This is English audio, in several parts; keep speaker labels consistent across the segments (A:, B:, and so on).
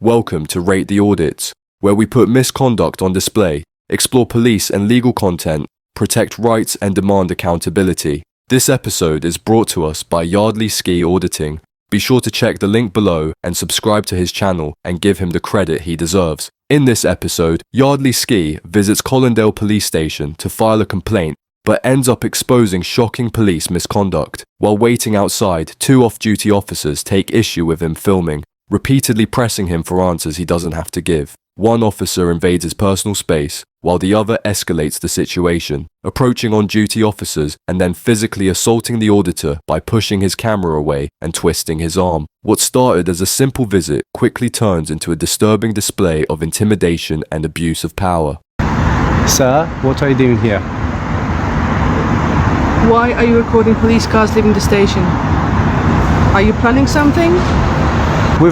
A: Welcome to Rate the Audits, where we put misconduct on display, explore police and legal content, protect rights and demand accountability. This episode is brought to us by Yardley Ski Auditing. Be sure to check the link below and subscribe to his channel and give him the credit he deserves. In this episode, Yardley Ski visits Colindale Police Station to file a complaint, but ends up exposing shocking police misconduct. While waiting outside, two off-duty officers take issue with him filming, repeatedly pressing him for answers he doesn't have to give. One officer invades his personal space, while the other escalates the situation, approaching on-duty officers and then physically assaulting the auditor by pushing his camera away and twisting his arm. What started as a simple visit quickly turns into a disturbing display of intimidation and abuse of power.
B: Sir, what are you doing here?
C: Why are you recording police cars leaving the station? Are you planning something?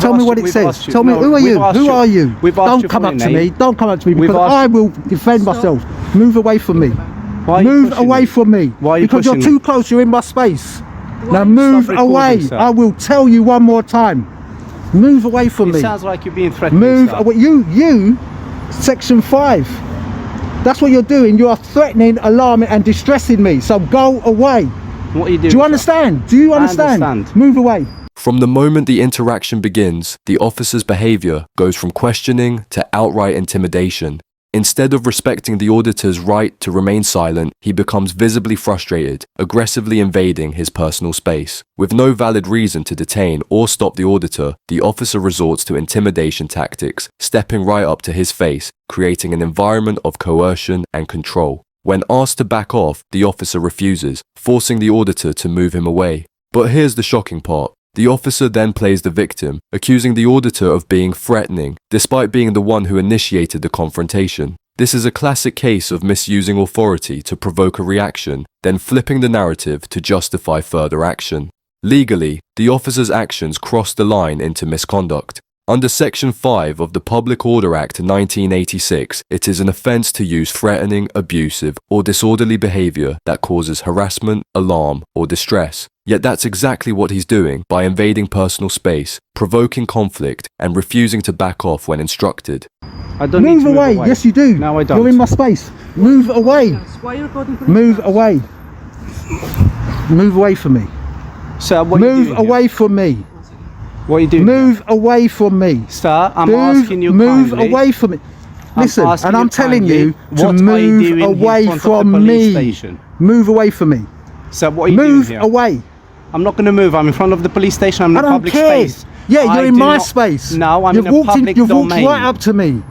D: Tell me what it says. Tell me, who are you? Who are you? Don't come up to me. Don't come up to me because I will defend myself. Move away from me. Move away from me. Because you're too close. You're in my space. Now move away. I will tell you one more time. Move away from me.
B: It sounds like you're being threatened.
D: Move away. You, Section 5. That's what you're doing. You are threatening, alarming and distressing me. So go away.
B: What are you doing?
D: Do you understand? Do you understand?
B: I understand.
D: Move away.
A: From the moment the interaction begins, the officer's behavior goes from questioning to outright intimidation. Instead of respecting the auditor's right to remain silent, he becomes visibly frustrated, aggressively invading his personal space. With no valid reason to detain or stop the auditor, the officer resorts to intimidation tactics, stepping right up to his face, creating an environment of coercion and control. When asked to back off, the officer refuses, forcing the auditor to move him away. But here's the shocking part. The officer then plays the victim, accusing the auditor of being threatening, despite being the one who initiated the confrontation. This is a classic case of misusing authority to provoke a reaction, then flipping the narrative to justify further action. Legally, the officer's actions cross the line into misconduct. Under Section 5 of the Public Order Act 1986, it is an offence to use threatening, abusive, or disorderly behaviour that causes harassment, alarm, or distress. Yet that's exactly what he's doing by invading personal space, provoking conflict, and refusing to back off when instructed.
B: I don't
D: Move
B: need to
D: away.
B: move away.
D: Yes, you do.
B: No, I don't.
D: You're in my space. Move away.
C: Why are you recording police
D: Move
C: cars?
D: away. Move away from me.
B: Sir, what are you
D: Move
B: doing
D: away
B: here?
D: from me.
B: What are you doing
D: Move
B: here?
D: away from me.
B: Sir, I'm asking you
D: Move
B: kindly.
D: away from me. Listen,
B: asking
D: and I'm
B: you
D: telling
B: kindly,
D: you to
B: what are you
D: move
B: doing in
D: away
B: front of the
D: from
B: police
D: me.
B: station?
D: Move away from me.
B: Sir, what are you
D: Move
B: doing here?
D: away.
B: I'm not going to move. I'm in front of the police station. I'm in
D: I
B: a
D: don't
B: public
D: care.
B: space.
D: Yeah,
B: I
D: you're in
B: do
D: my
B: not-
D: space.
B: No, I'm
D: You've
B: in a
D: walked
B: public
D: You've
B: domain.
D: walked right up to me.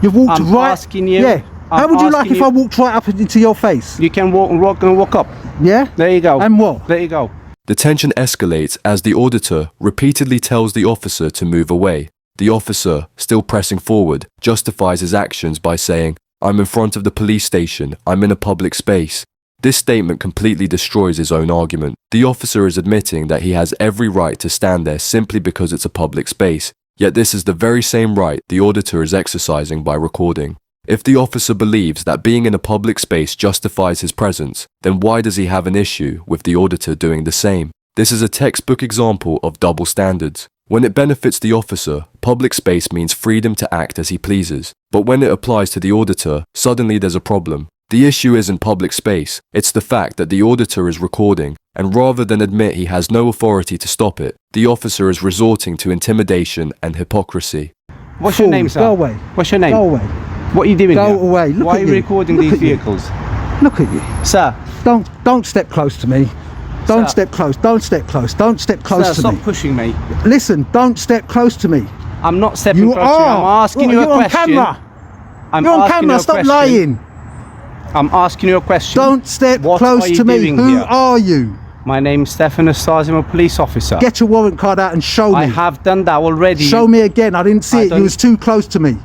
D: You've walked
B: I'm
D: right.
B: asking you.
D: Yeah.
B: I'm
D: How would you like
B: asking
D: if I walked right up into your face?
B: You can walk up.
D: Yeah.
B: There you go.
D: And what?
B: There you go.
A: The tension escalates as the auditor repeatedly tells the officer to move away. The officer, still pressing forward, justifies his actions by saying, "I'm in front of the police station, I'm in a public space." This statement completely destroys his own argument. The officer is admitting that he has every right to stand there simply because it's a public space, yet this is the very same right the auditor is exercising by recording. If the officer believes that being in a public space justifies his presence, then why does he have an issue with the auditor doing the same? This is a textbook example of double standards. When it benefits the officer, public space means freedom to act as he pleases. But when it applies to the auditor, suddenly there's a problem. The issue isn't public space, it's the fact that the auditor is recording, and rather than admit he has no authority to stop it, the officer is resorting to intimidation and hypocrisy.
B: What's your name, sir?
D: Go away.
B: What's your name?
D: Go away.
B: What are you doing
D: Go
B: here?
D: away. Look
B: Why
D: at
B: are you
D: you.
B: recording
D: Look
B: these
D: at you.
B: vehicles?
D: Look at you.
B: Sir,
D: Don't step close to me. Don't
B: Sir.
D: step close. Don't step close. Don't step close
B: sir,
D: to
B: stop
D: me.
B: pushing me.
D: Listen, don't step close to me.
B: I'm not stepping
D: You
B: close to you. I'm
D: are.
B: asking
D: You're
B: you a
D: on
B: question.
D: camera.
B: I'm
D: You're on
B: asking
D: camera.
B: you a
D: Stop
B: question.
D: lying.
B: I'm asking you a question.
D: Don't step
B: What
D: close
B: are you
D: to me.
B: doing
D: Who
B: here?
D: are you?
B: My name's Stefan Estaz. I'm a police officer.
D: Get your warrant card out and show me.
B: I have done that already.
D: Show me again. I didn't see
B: I
D: it.
B: don't-
D: You was too close to me.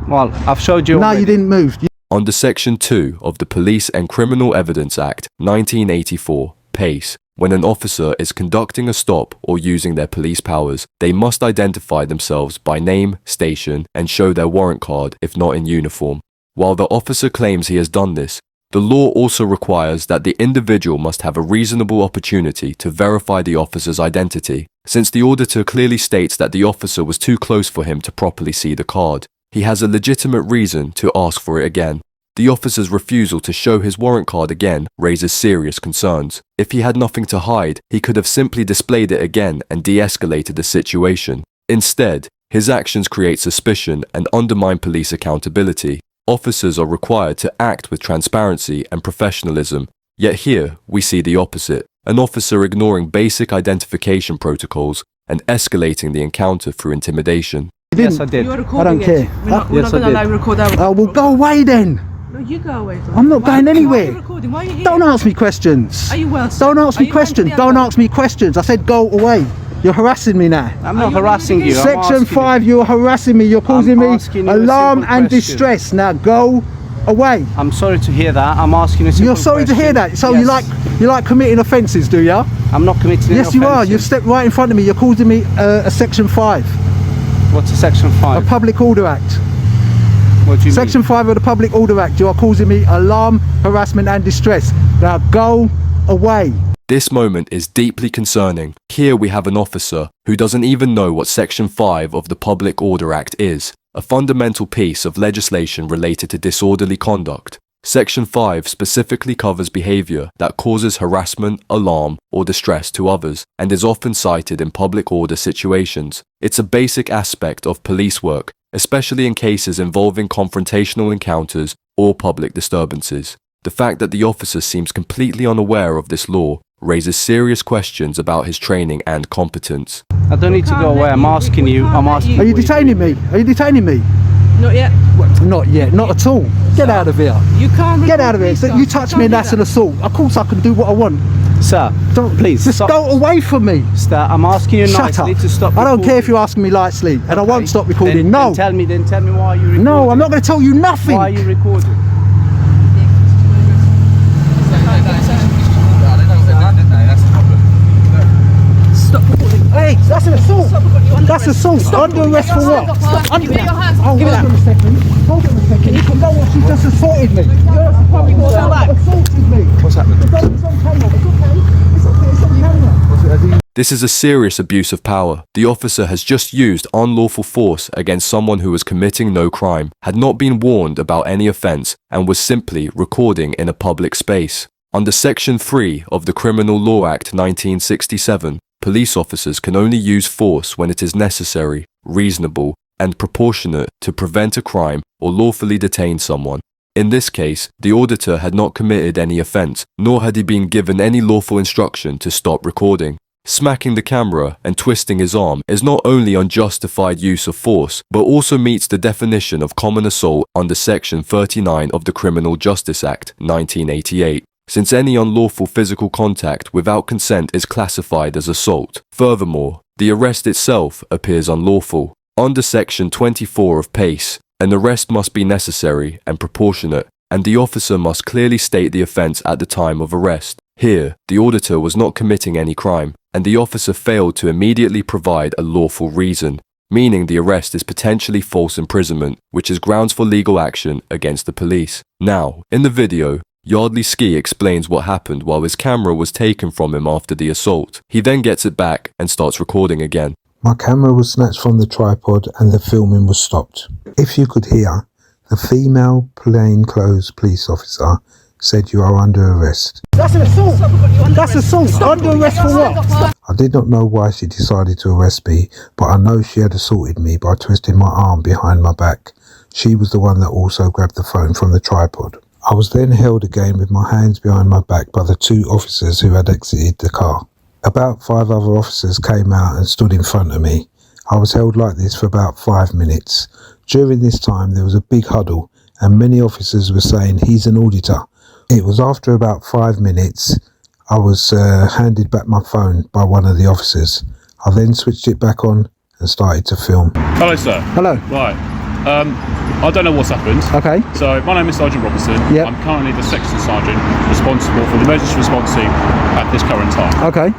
B: Well, I've showed you
D: No,
B: already.
D: you didn't move.
A: Under Section 2 of the Police and Criminal Evidence Act 1984, PACE, when an officer is conducting a stop or using their police powers, they must identify themselves by name, station, and show their warrant card if not in uniform. While the officer claims he has done this, the law also requires that the individual must have a reasonable opportunity to verify the officer's identity. Since the auditor clearly states that the officer was too close for him to properly see the card, he has a legitimate reason to ask for it again. The officer's refusal to show his warrant card again raises serious concerns. If he had nothing to hide, he could have simply displayed it again and de-escalated the situation. Instead, his actions create suspicion and undermine police accountability. Officers are required to act with transparency and professionalism, yet here we see the opposite. An officer ignoring basic identification protocols and escalating the encounter through intimidation.
B: Yes, I did.
C: You're recording
D: I don't care.
C: We're not
B: Yes,
C: going to
B: I
C: allow
B: did.
C: you to record our
D: Oh, well, go away then.
C: No, you go away. Though.
D: I'm not going anywhere.
C: Why are you recording? Why are you here?
D: Don't ask me questions.
C: Are you well, sir?
D: Don't ask
C: Are
D: me
C: you
D: questions.
C: mentally
D: Don't
C: unwell?
D: ask me questions. I said go away. You're harassing me now.
B: I'm not
C: you
B: harassing you.
C: really
B: I'm
D: Section
B: asking
D: 5, you're harassing me. You're causing me
B: asking you a
D: alarm
B: simple
D: and
B: question.
D: distress. Now go away.
B: I'm sorry to hear that. I'm asking a simple
D: You're sorry to hear
B: question.
D: that. So
B: Yes.
D: you like committing offences, do you?
B: I'm not committing any
D: Yes, you are.
B: offences.
D: You've stepped right in front of me. You're causing me a Section 5,
B: What's a Section 5?
D: a Public Order Act.
B: What do you
D: Section 5 of the Public Order Act. You are causing me alarm, harassment and distress. Now go away.
A: This moment is deeply concerning. Here we have an officer who doesn't even know what Section 5 of the Public Order Act is, a fundamental piece of legislation related to disorderly conduct. Section 5 specifically covers behavior that causes harassment, alarm, or distress to others, and is often cited in public order situations. It's a basic aspect of police work, especially in cases involving confrontational encounters or public disturbances. The fact that the officer seems completely unaware of this law raises serious questions about his training and competence.
B: I don't need to go away. I'm asking you. I'm asking.
D: Are you detaining me? Are you detaining me?
C: Not yet.
D: Not yet. Not at all. Get out of here.
C: You can't
D: Get
C: record
D: out of here.
C: police
D: So
C: cars.
D: you touch me and that's an assault. Of course I can do what I want.
B: Sir,
D: Don't
B: please
D: just
B: stop.
D: go away from me.
B: Sir, I'm asking you
D: Shut up.
B: nicely to stop.
D: I don't care if
B: recording.
D: you're asking me lightly, and I won't
B: Okay.
D: stop recording.
B: Then,
D: No.
B: Then tell me why you're recording.
D: No, I'm not going to tell you nothing.
B: Why are you recording?
C: Stop recording.
D: Hey, that's an assault.
C: Stop recording. You're under
D: That's
C: arrest.
D: assault.
C: Stop
D: Under
C: recording.
D: arrest for what?
C: Give me your hands.
D: Oh,
C: Give me
D: hold
C: that.
D: on a second. Hold on a second. You can go on. She just assaulted me. Assaulted me.
B: What's happening?
D: It's on camera. It's okay. It's okay. It's on camera.
A: This is a serious abuse of power. The officer has just used unlawful force against someone who was committing no crime, had not been warned about any offence, and was simply recording in a public space. Under Section 3 of the Criminal Law Act 1967, police officers can only use force when it is necessary, reasonable, and proportionate to prevent a crime or lawfully detain someone. In this case, the auditor had not committed any offence, nor had he been given any lawful instruction to stop recording. Smacking the camera and twisting his arm is not only unjustified use of force, but also meets the definition of common assault under Section 39 of the Criminal Justice Act 1988, since any unlawful physical contact without consent is classified as assault. Furthermore, the arrest itself appears unlawful. Under Section 24 of PACE, an arrest must be necessary and proportionate, and the officer must clearly state the offence at the time of arrest. Here, the auditor was not committing any crime, and the officer failed to immediately provide a lawful reason, meaning the arrest is potentially false imprisonment, which is grounds for legal action against the police. Now, in the video, Yardley Ski explains what happened while his camera was taken from him after the assault. He then gets it back and starts recording again.
E: My camera was snatched from the tripod and the filming was stopped. If you could hear, the female plainclothes police officer said you are under arrest.
D: That's an assault. That's assault. Under arrest for what?
E: I did not know why she decided to arrest me, but I know she had assaulted me by twisting my arm behind my back. She was the one that also grabbed the phone from the tripod. I was then held again with my hands behind my back by the two officers who had exited the car. About 5 other officers came out and stood in front of me. I was held like this for about 5 minutes. During this time there was a big huddle and many officers were saying he's an auditor. It was after about 5 minutes I was handed back my phone by one of the officers. I then switched it back on and started to film.
F: Hello, sir.
D: Hello.
F: Right. I don't know what's happened.
D: Okay.
F: So my name is Sergeant Robertson.
D: Yep.
F: I'm currently the section sergeant responsible for the emergency response team at this current time.
D: Okay.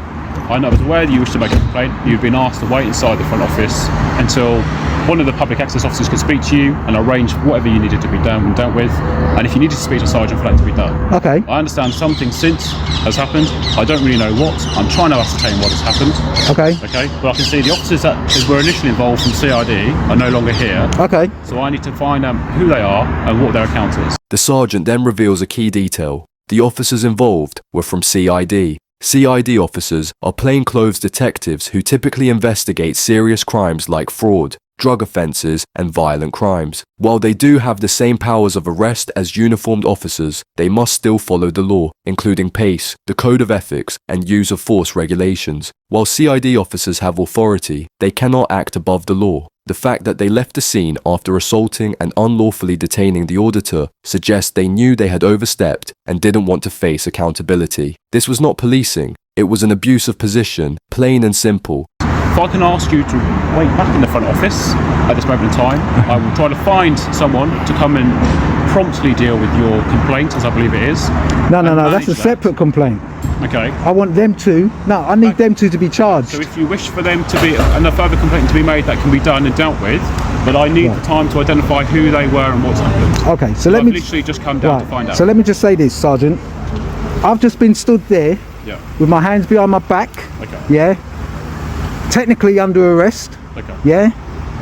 F: I was aware that you wished to make a complaint. You've been asked to wait inside the front office until one of the public access officers could speak to you and arrange whatever you needed to be done and dealt with. And if you needed to speak to a sergeant for that to be done.
D: Okay.
F: I understand something since has happened. I don't really know what. I'm trying to ascertain what has happened.
D: Okay.
F: Okay. But I can see the officers that were initially involved from CID are no longer here.
D: Okay.
F: So I need to find out who they are and what their account is.
A: The sergeant then reveals a key detail. The officers involved were from CID. CID officers are plainclothes detectives who typically investigate serious crimes like fraud, drug offences and violent crimes. While they do have the same powers of arrest as uniformed officers, they must still follow the law, including PACE, the Code of Ethics and Use of Force regulations. While CID officers have authority, they cannot act above the law. The fact that they left the scene after assaulting and unlawfully detaining the auditor suggests they knew they had overstepped and didn't want to face accountability. This was not policing, it was an abuse of position, plain and simple.
F: If I can ask you to wait back in the front office at this moment in time, I will try to find someone to come and promptly deal with your complaint, as I believe it is.
D: No, that's a separate complaint.
F: Okay.
D: I want them to, I need them to be charged.
F: So if you wish for them to be, and a further complaint to be made, that can be done and dealt with, but I need the time to identify who they were and what's happened.
D: Okay, so let me...
F: I've literally just come down to find out.
D: So let me just say this, Sergeant. I've just been stood there with my hands behind my back.
F: Okay.
D: Yeah. Technically under arrest.
F: Okay.
D: Yeah.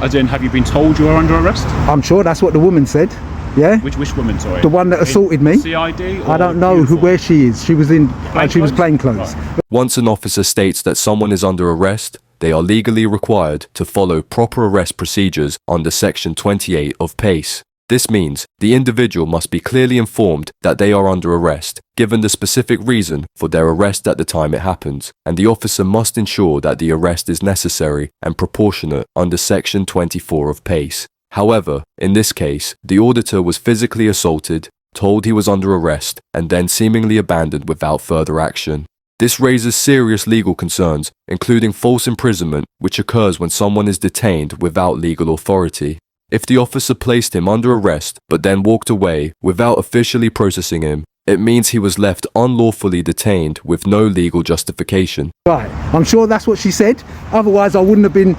F: As in, have you been told you are under arrest?
D: I'm sure that's what the woman said. Yeah.
F: Which woman, sorry?
D: The one that assaulted me.
F: CID? Or
D: I don't know where she is. She was in. She was plainclothes.
F: Right.
A: Once an officer states that someone is under arrest, they are legally required to follow proper arrest procedures under Section 28 of PACE. This means the individual must be clearly informed that they are under arrest, given the specific reason for their arrest at the time it happens, and the officer must ensure that the arrest is necessary and proportionate under Section 24 of PACE. However, in this case, the auditor was physically assaulted, told he was under arrest, and then seemingly abandoned without further action. This raises serious legal concerns, including false imprisonment, which occurs when someone is detained without legal authority. If the officer placed him under arrest but then walked away without officially processing him, it means he was left unlawfully detained with no legal justification.
D: Right, I'm sure that's what she said. Otherwise, I wouldn't have been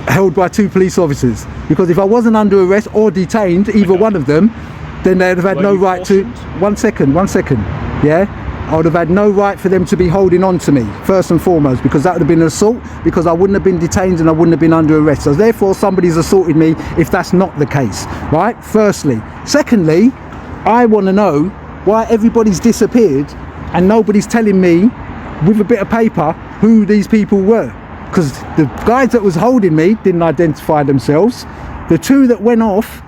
D: held by two police officers. Because if I wasn't under arrest or detained, either one of them, then they'd have had no right to... One second. Yeah? I would have had no right for them to be holding on to me, first and foremost, because that would have been an assault, because I wouldn't have been detained and I wouldn't have been under arrest. So therefore, somebody's assaulted me if that's not the case, right? Firstly. Secondly, I want to know why everybody's disappeared and nobody's telling me, with a bit of paper, who these people were. Because the guys that was holding me didn't identify themselves. The two that went off,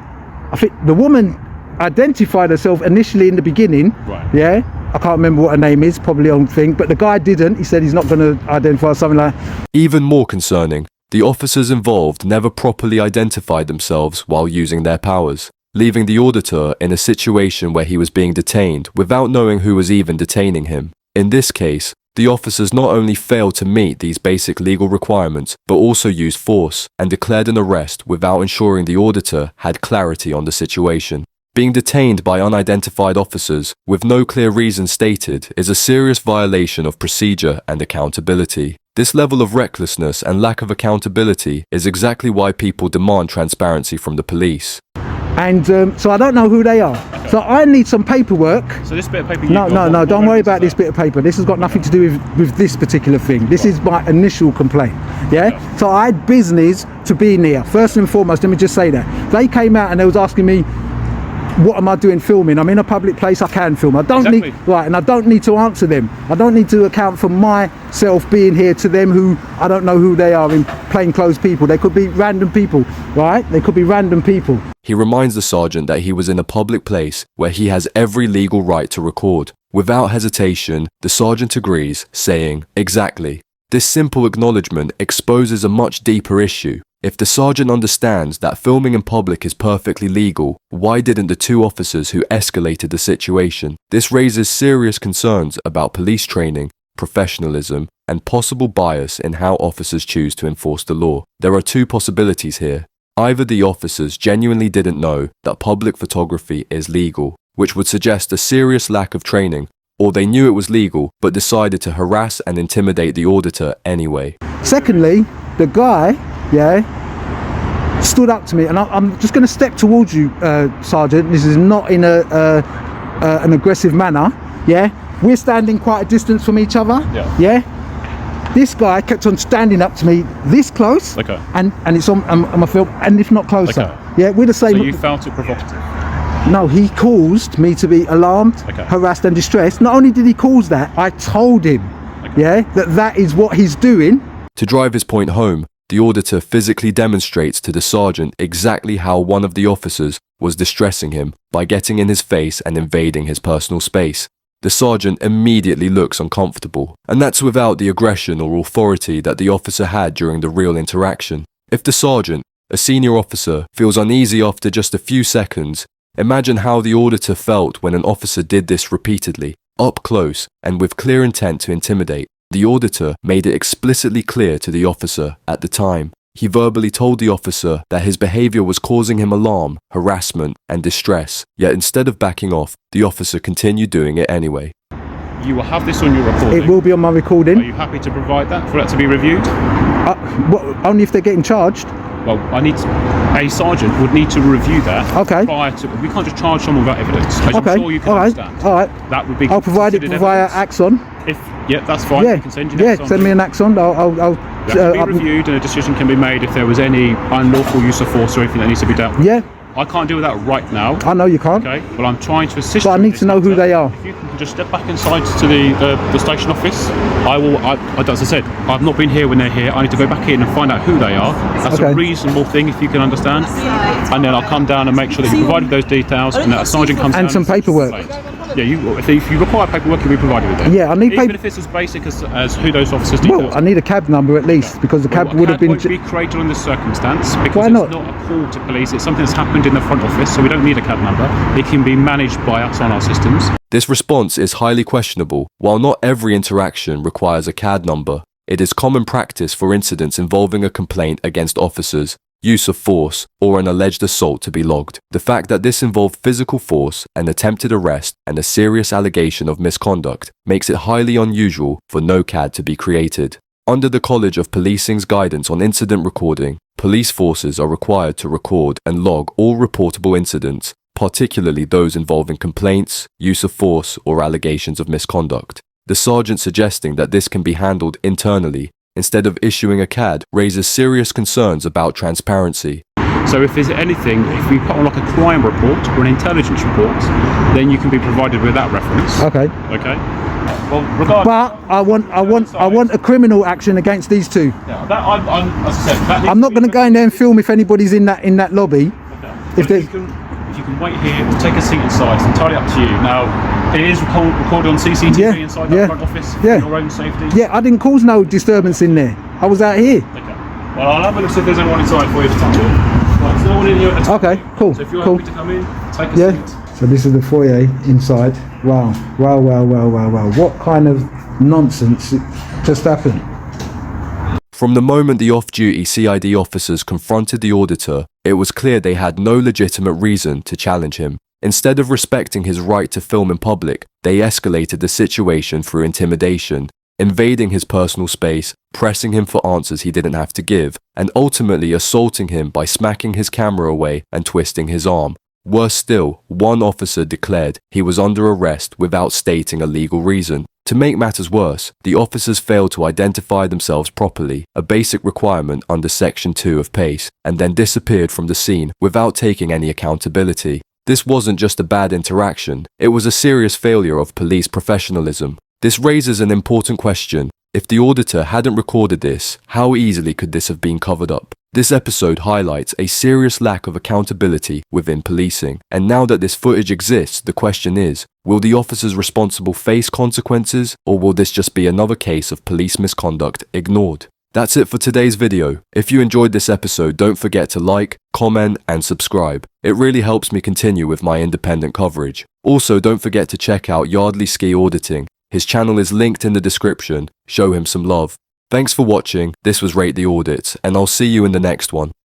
D: I think the woman identified herself initially in the beginning.
F: Right.
D: Yeah. I can't remember what her name is, probably on thing, but the guy didn't. He said he's not going to identify something like that.
A: Even more concerning, the officers involved never properly identified themselves while using their powers, leaving the auditor in a situation where he was being detained without knowing who was even detaining him. In this case, the officers not only failed to meet these basic legal requirements, but also used force and declared an arrest without ensuring the auditor had clarity on the situation. Being detained by unidentified officers with no clear reason stated is a serious violation of procedure and accountability. This level of recklessness and lack of accountability is exactly why people demand transparency from the police.
D: And so I don't know who they are. So I need some paperwork.
F: So this bit of paper
D: No, don't worry about this bit of paper. This has got nothing to do with this particular thing. This is my initial complaint. Yeah? So I had business to be near. First and foremost, let me just say that. They came out and they was asking me, what am I doing filming? I'm in a public place, I can film. I don't need, right, and I don't need to answer them. I don't need to account for myself being here to them who, I don't know who they are, in plainclothes people. They could be random people, right? They could be random people.
A: He reminds the sergeant that he was in a public place where he has every legal right to record. Without hesitation, the sergeant agrees, saying, "Exactly." This simple acknowledgement exposes a much deeper issue. If the sergeant understands that filming in public is perfectly legal, why didn't the two officers who escalated the situation? This raises serious concerns about police training, professionalism, and possible bias in how officers choose to enforce the law. There are two possibilities here. Either the officers genuinely didn't know that public photography is legal, which would suggest a serious lack of training, or they knew it was legal but decided to harass and intimidate the auditor anyway.
D: Secondly, the guy, stood up to me, and I'm just going to step towards you, Sergeant. This is not in an aggressive manner. We're standing quite a distance from each other. This guy kept on standing up to me this close, and it's on my film, and if not closer. We're the same.
F: So you felt it provocative?
D: No, he caused me to be alarmed, harassed and distressed. Not only did he cause that, I told him that is what he's doing.
A: To drive his point home, the auditor physically demonstrates to the sergeant exactly how one of the officers was distressing him by getting in his face and invading his personal space. The sergeant immediately looks uncomfortable, and that's without the aggression or authority that the officer had during the real interaction. If the sergeant, a senior officer, feels uneasy after just a few seconds, imagine how the auditor felt when an officer did this repeatedly, up close, and with clear intent to intimidate. The auditor made it explicitly clear to the officer at the time. He verbally told the officer that his behavior was causing him alarm, harassment, and distress, yet instead of backing off, the officer continued doing it anyway.
F: You will have this on your recording.
D: It will be on my recording.
F: Are you happy to provide that, for that to be reviewed?
D: Only if they're getting charged.
F: Well, a sergeant would need to review that prior to. We can't just charge someone without evidence. As I'm sure you can understand.
D: That would be. I'll provide it via Axon.
F: That's fine. You can send you Axon.
D: Send me an Axon. I'll
F: be reviewed, and a decision can be made if there was any unlawful use of force or anything that needs to be dealt with. I can't deal with that right now.
D: I know you can't.
F: Okay, but I'm trying to assist you.
D: But I need to know who they are.
F: If you can just step back inside to the station office, I will. As I said, I've not been here when they're here. I need to go back in and find out who they are. That's a reasonable thing, if you can understand. And then I'll come down and make sure that you provided those details, and that a sergeant comes down
D: and some paperwork.
F: If you require paperwork, you'll be provided with that.
D: I need paperwork.
F: Even if it's as basic as who those officers details.
D: Well, I need a cab number at least, because the cab would have been.
F: Won't be created on this circumstance because
D: Why not?
F: It's not a call to police. It's something that's happened in the front office, so we don't need a cab number. It can be managed by us on our systems.
A: This response is highly questionable. While not every interaction requires a CAD number, it is common practice for incidents involving a complaint against officers, use of force, or an alleged assault to be logged. The fact that this involved physical force, an attempted arrest, and a serious allegation of misconduct makes it highly unusual for no CAD to be created. Under the College of Policing's guidance on incident recording, police forces are required to record and log all reportable incidents, particularly those involving complaints, use of force, or allegations of misconduct. The sergeant suggesting that this can be handled internally instead of issuing a CAD raises serious concerns about transparency.
F: So if there's anything, if we put on like a crime report or an intelligence report, then you can be provided with that reference.
D: Okay.
F: Well, regardless.
D: But I want a criminal action against these two.
F: As I said,
D: I'm not going to go in there and film if anybody's in that lobby.
F: If you can wait here or take a seat inside, it's entirely up to you. Now, it is recorded on CCTV inside the front office for your own safety.
D: I didn't cause no disturbance in there. I was out here.
F: Well, I'll have a look see if there's anyone inside for you to touch it. Right, there's no one in here at the time.
D: Okay, cool.
F: So if you're happy to come in, take a seat.
D: So this is the foyer inside. Wow. What kind of nonsense just happened?
A: From the moment the off-duty CID officers confronted the auditor, it was clear they had no legitimate reason to challenge him. Instead of respecting his right to film in public, they escalated the situation through intimidation, invading his personal space, pressing him for answers he didn't have to give, and ultimately assaulting him by smacking his camera away and twisting his arm. Worse still, one officer declared he was under arrest without stating a legal reason. To make matters worse, the officers failed to identify themselves properly, a basic requirement under Section 2 of PACE, and then disappeared from the scene without taking any accountability. This wasn't just a bad interaction, it was a serious failure of police professionalism. This raises an important question. If the auditor hadn't recorded this, how easily could this have been covered up? This episode highlights a serious lack of accountability within policing, and now that this footage exists, the question is, will the officers responsible face consequences, or will this just be another case of police misconduct ignored? That's it for today's video. If you enjoyed this episode, don't forget to like, comment, and subscribe. It really helps me continue with my independent coverage. Also, don't forget to check out Yardley Ski Auditing. His channel is linked in the description. Show him some love. Thanks for watching. This was Rate the Audits, and I'll see you in the next one.